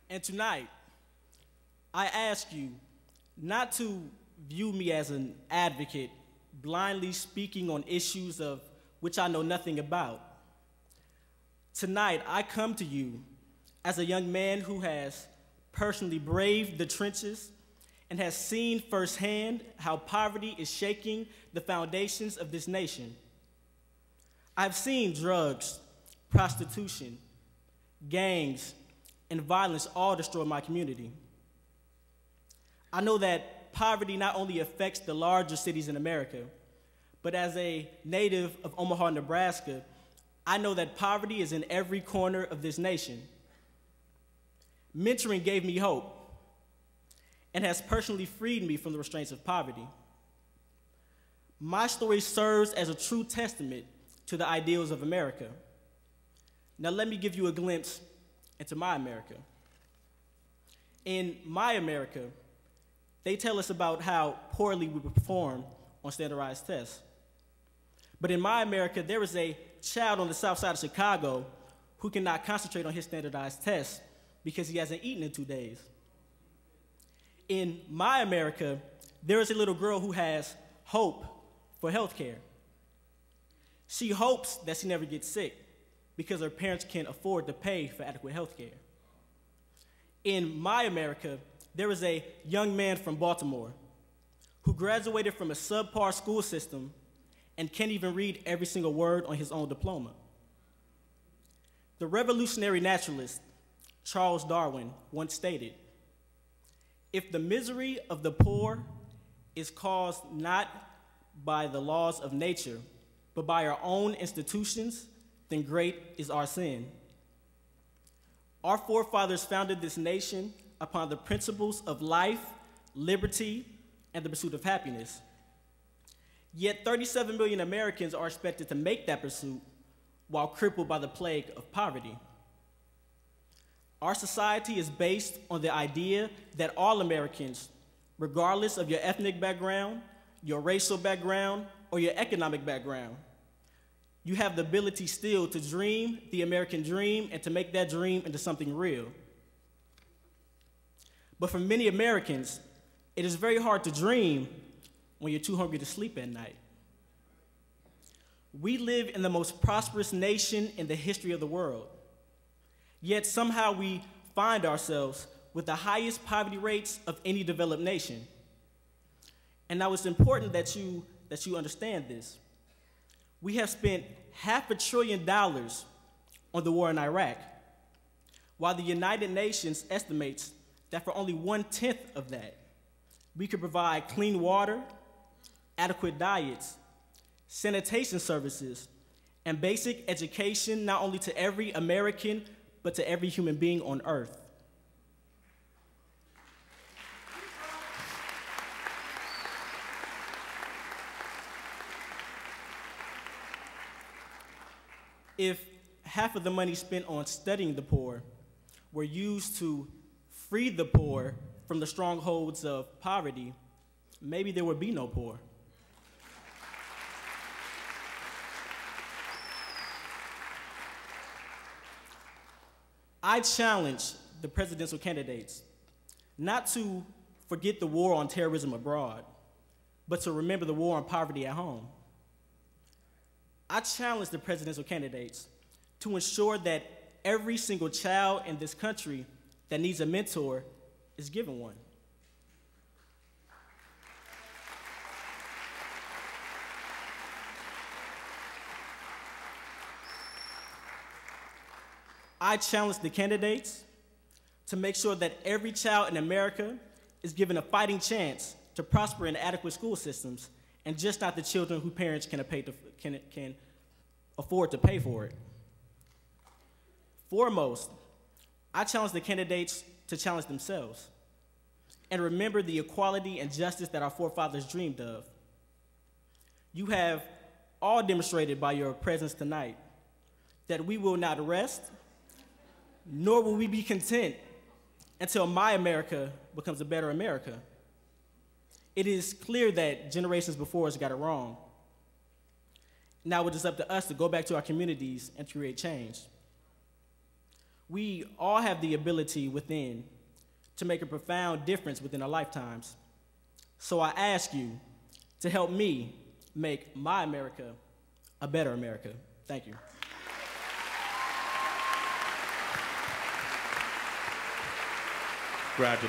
And tonight, I ask you not to view me as an advocate, blindly speaking on issues of which I know nothing about. Tonight, I come to you as a young man who has personally braved the trenches and has seen firsthand how poverty is shaking the foundations of this nation. I've seen drugs, prostitution, gangs, and violence all destroy my community. I know that poverty not only affects the larger cities in America, but as a native of Omaha, Nebraska, I know that poverty is in every corner of this nation. Mentoring gave me hope and has personally freed me from the restraints of poverty. My story serves as a true testament to the ideals of America. Now let me give you a glimpse into my America. In my America, they tell us about how poorly we perform on standardized tests. But in my America, there is a child on the south side of Chicago who cannot concentrate on his standardized tests because he hasn't eaten in 2 days. In my America, there is a little girl who has hope for health care. She hopes that she never gets sick because her parents can't afford to pay for adequate health care. In my America, there is a young man from Baltimore who graduated from a subpar school system and can't even read every single word on his own diploma. The revolutionary naturalist Charles Darwin once stated, "If the misery of the poor is caused not by the laws of nature, but by our own institutions, then great is our sin." Our forefathers founded this nation upon the principles of life, liberty, and the pursuit of happiness. Yet 37 million Americans are expected to make that pursuit while crippled by the plague of poverty. Our society is based on the idea that all Americans, regardless of your ethnic background, your racial background, or your economic background, you have the ability still to dream the American dream and to make that dream into something real. But for many Americans, it is very hard to dream when you're too hungry to sleep at night. We live in the most prosperous nation in the history of the world, yet somehow we find ourselves with the highest poverty rates of any developed nation. And now it's important that you understand this. We have spent $500 billion on the war in Iraq, while the United Nations estimates that for only 1/10 of that, we could provide clean water, adequate diets, sanitation services, and basic education not only to every American, but to every human being on earth. If half of the money spent on studying the poor were used to free the poor from the strongholds of poverty, maybe there would be no poor. I challenge the presidential candidates not to forget the war on terrorism abroad, but to remember the war on poverty at home. I challenge the presidential candidates to ensure that every single child in this country that needs a mentor is given one. I challenge the candidates to make sure that every child in America is given a fighting chance to prosper in adequate school systems, and just not the children whose parents can afford to pay for it. Foremost, I challenge the candidates to challenge themselves and remember the equality and justice that our forefathers dreamed of. You have all demonstrated by your presence tonight that we will not rest, nor will we be content until my America becomes a better America. It is clear that generations before us got it wrong. Now it is up to us to go back to our communities and create change. We all have the ability within to make a profound difference within our lifetimes. So I ask you to help me make my America a better America. Thank you. Congratulations.